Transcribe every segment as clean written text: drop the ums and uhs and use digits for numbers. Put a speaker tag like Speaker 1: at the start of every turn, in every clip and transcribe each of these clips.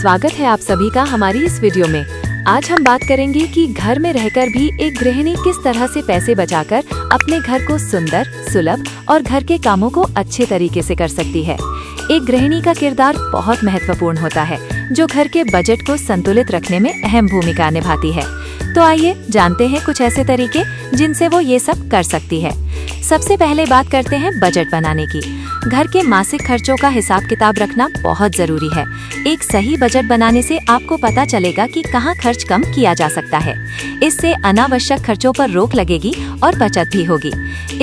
Speaker 1: स्वागत है आप सभी का हमारी इस वीडियो में। आज हम बात करेंगे कि घर में रहकर भी एक गृहिणी किस तरह से पैसे बचाकर अपने घर को सुंदर, सुलभ और घर के कामों को अच्छे तरीके से कर सकती है। एक गृहिणी का किरदार बहुत महत्वपूर्ण होता है, जो घर के बजट को संतुलित रखने में अहम भूमिका निभाती है। तो आइए जानते हैं कुछ ऐसे तरीके जिनसे वो ये सब कर सकती है। सबसे पहले बात करते हैं बजट बनाने की। घर के मासिक खर्चों का हिसाब किताब रखना बहुत जरूरी है। एक सही बजट बनाने से आपको पता चलेगा कि कहाँ खर्च कम किया जा सकता है। इससे अनावश्यक खर्चों पर रोक लगेगी और बचत भी होगी।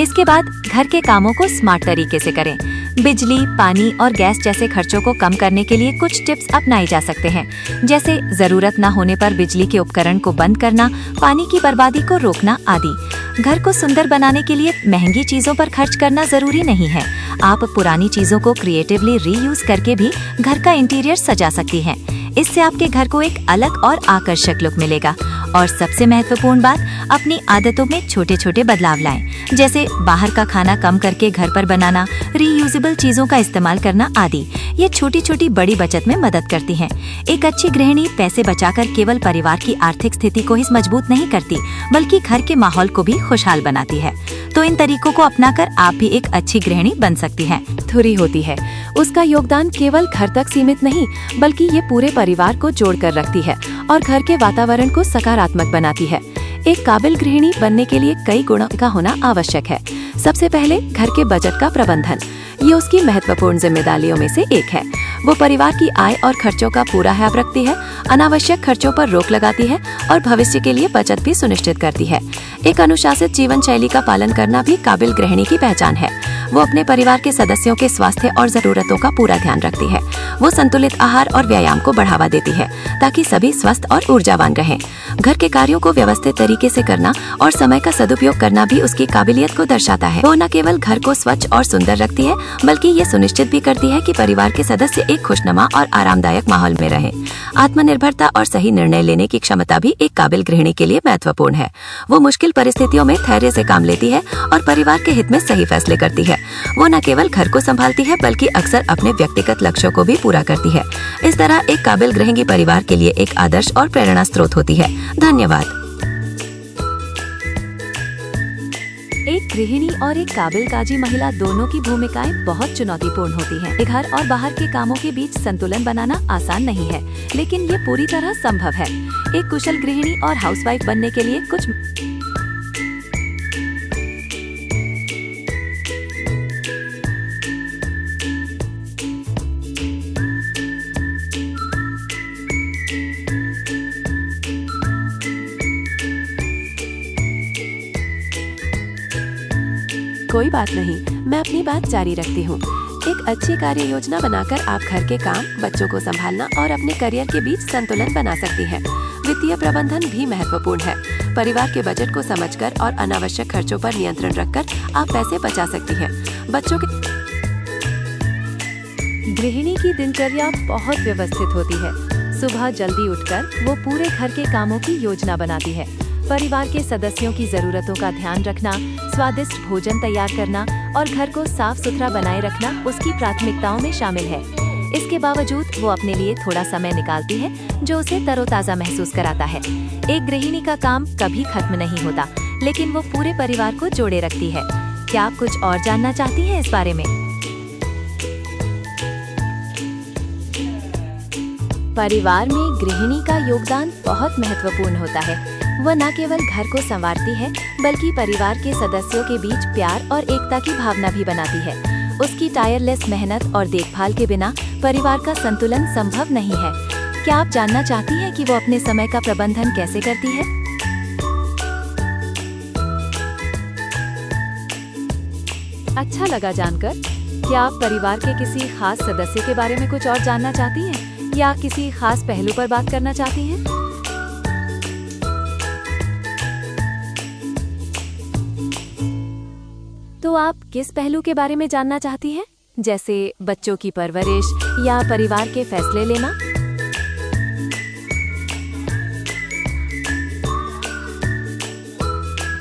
Speaker 1: इसके बाद घर के कामों को स्मार्ट तरीके से करें। बिजली, पानी और गैस जैसे खर्चों को कम करने के लिए कुछ टिप्स अपनाए जा सकते हैं, जैसे जरूरत न होने पर बिजली के उपकरण को बंद करना, पानी की बर्बादी को रोकना आदि। घर को सुंदर बनाने के लिए महंगी चीजों पर खर्च करना जरूरी नहीं है। आप पुरानी चीजों को क्रिएटिवली रीयूज करके भी घर का इंटीरियर सजा सकती हैं। इससे आपके घर को एक अलग और आकर्षक लुक मिलेगा। और सबसे महत्वपूर्ण बात, अपनी आदतों में छोटे छोटे बदलाव लाएं, जैसे बाहर का खाना कम करके घर पर बनाना, रीयूजेबल चीजों का इस्तेमाल करना आदि। ये छोटी छोटी बड़ी बचत में मदद करती हैं। एक अच्छी गृहिणी पैसे बचाकर केवल परिवार की आर्थिक स्थिति को ही मजबूत नहीं करती, बल्कि घर के माहौल को भी खुशहाल बनाती है। तो इन तरीकों को अपनाकर आप भी एक अच्छी गृहिणी बन सकती हैं। धुरी होती है, उसका योगदान केवल घर तक सीमित नहीं, बल्कि ये पूरे परिवार को जोड़कर रखती है और घर के वातावरण को सकारात्मक बनाती है। एक काबिल गृहिणी बनने के लिए कई गुणों का होना आवश्यक है। सबसे पहले घर के बजट का प्रबंधन, ये उसकी महत्वपूर्ण जिम्मेदारियों में से एक है। वो परिवार की आय और खर्चों का पूरा ख्याल रखती है, अनावश्यक खर्चों पर रोक लगाती है और भविष्य के लिए बचत भी सुनिश्चित करती है। एक अनुशासित जीवन शैली का पालन करना भी काबिल गृहिणी की पहचान है। वो अपने परिवार के सदस्यों के स्वास्थ्य और जरूरतों का पूरा ध्यान रखती है। वो संतुलित आहार और व्यायाम को बढ़ावा देती है, ताकि सभी स्वस्थ और ऊर्जावान रहें। घर के कार्यों को व्यवस्थित तरीके से करना और समय का सदुपयोग करना भी उसकी काबिलियत को दर्शाता है। वो न केवल घर को स्वच्छ और सुंदर रखती है, बल्कि ये सुनिश्चित भी करती है कि परिवार के सदस्य एक खुशनुमा और आरामदायक माहौल में रहें। आत्मनिर्भरता और सही निर्णय लेने की क्षमता भी एक काबिल गृहिणी के लिए महत्वपूर्ण है। वो मुश्किल परिस्थितियों में धैर्य से काम लेती है और परिवार के हित में सही फैसले करती है। वो न केवल घर को संभालती है, बल्कि अक्सर अपने व्यक्तिगत लक्ष्यों को भी पूरा करती है। इस तरह एक काबिल गृहिणी परिवार के लिए एक आदर्श और प्रेरणा स्रोत होती है। धन्यवाद। एक गृहिणी और एक काबिल काजी महिला दोनों की भूमिकाएं बहुत चुनौतीपूर्ण होती हैं। घर और बाहर के कामों के बीच संतुलन बनाना आसान नहीं है, लेकिन ये पूरी तरह संभव है। एक कुशल गृहिणी और हाउसवाइफ बनने के लिए कुछ कोई बात नहीं, मैं अपनी बात जारी रखती हूँ। एक अच्छी कार्य योजना बनाकर आप घर के काम, बच्चों को संभालना और अपने करियर के बीच संतुलन बना सकती हैं। वित्तीय प्रबंधन भी महत्वपूर्ण है। परिवार के बजट को समझकर और अनावश्यक खर्चों पर नियंत्रण रखकर आप पैसे बचा सकती हैं। बच्चों के गृहिणी की दिनचर्या बहुत व्यवस्थित होती है। सुबह जल्दी उठकर वो पूरे घर के कामों की योजना बनाती है। परिवार के सदस्यों की जरूरतों का ध्यान रखना, स्वादिष्ट भोजन तैयार करना और घर को साफ सुथरा बनाए रखना उसकी प्राथमिकताओं में शामिल है। इसके बावजूद वो अपने लिए थोड़ा समय निकालती है, जो उसे तरोताजा महसूस कराता है। एक गृहिणी का काम कभी खत्म नहीं होता, लेकिन वो पूरे परिवार को जोड़े रखती है। क्या आप कुछ और जानना चाहती हैं इस बारे में? परिवार में गृहिणी का योगदान बहुत महत्वपूर्ण होता है। वह न केवल घर को संवारती है, बल्कि परिवार के सदस्यों के बीच प्यार और एकता की भावना भी बनाती है। उसकी टायरलेस मेहनत और देखभाल के बिना परिवार का संतुलन संभव नहीं है। क्या आप जानना चाहती हैं कि वो अपने समय का प्रबंधन कैसे करती है? अच्छा लगा जानकर। क्या आप परिवार के किसी खास सदस्य के बारे में कुछ और जानना चाहती हैं, या किसी खास पहलू पर बात करना चाहती हैं? तो आप किस पहलू के बारे में जानना चाहती हैं, जैसे बच्चों की परवरिश या परिवार के फैसले लेना?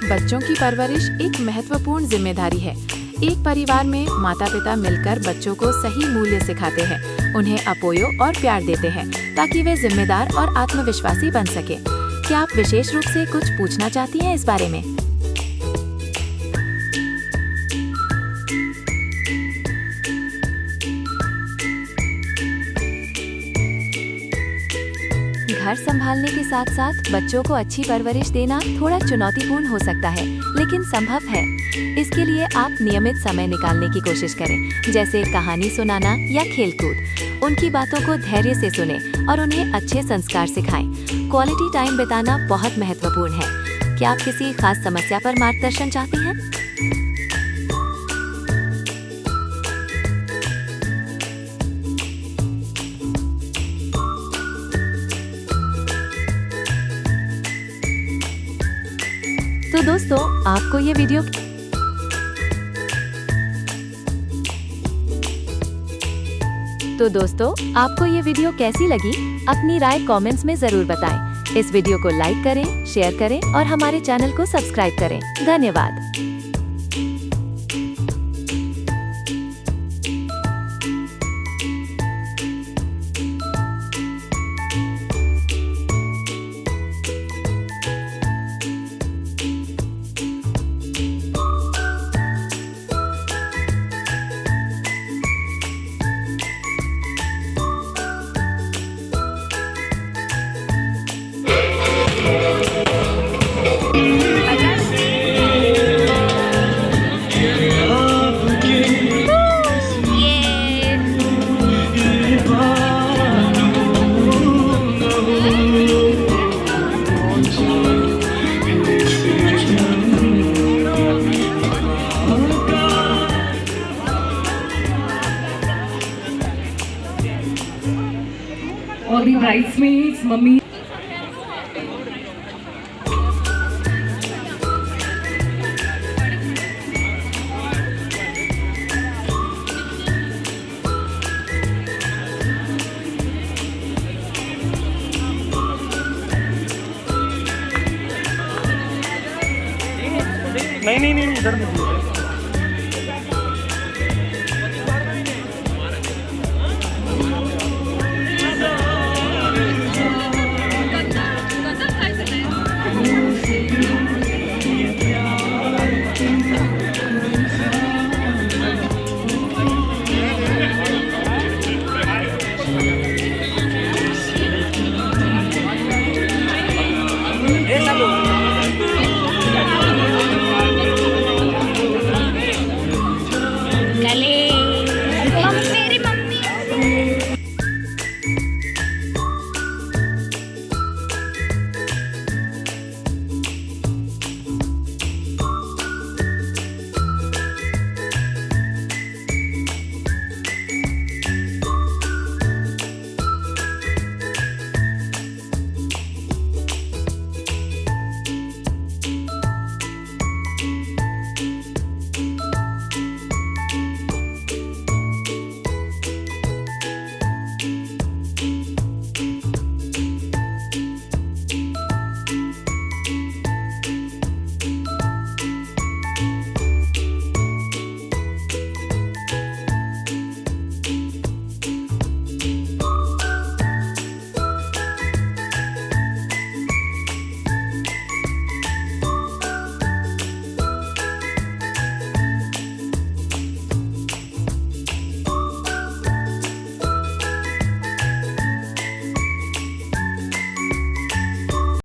Speaker 2: बच्चों की परवरिश एक महत्वपूर्ण जिम्मेदारी है। एक परिवार में माता पिता मिलकर बच्चों को सही मूल्य सिखाते हैं उन्हें अपोयो और प्यार देते हैं ताकि वे जिम्मेदार और आत्मविश्वासी बन सके। क्या आप विशेष रूप से कुछ पूछना चाहती हैं इस बारे में?
Speaker 1: घर संभालने के साथ साथ बच्चों को अच्छी परवरिश देना थोड़ा चुनौतीपूर्ण हो सकता है, लेकिन संभव है। इसके लिए आप नियमित समय निकालने की कोशिश करें, जैसे कहानी सुनाना या खेलकूद। उनकी बातों को धैर्य से सुनें और उन्हें अच्छे संस्कार सिखाएं। क्वालिटी टाइम बिताना बहुत महत्वपूर्ण है। क्या आप किसी खास समस्या पर मार्गदर्शन चाहती हैं? तो दोस्तों, आपको ये वीडियो कैसी लगी? अपनी राय कमेंट्स में जरूर बताएं। इस वीडियो को लाइक करें, शेयर करें और हमारे चैनल को सब्सक्राइब करें। धन्यवाद।
Speaker 3: All the bridesmaids, mummy.
Speaker 4: नहीं इधर नहीं।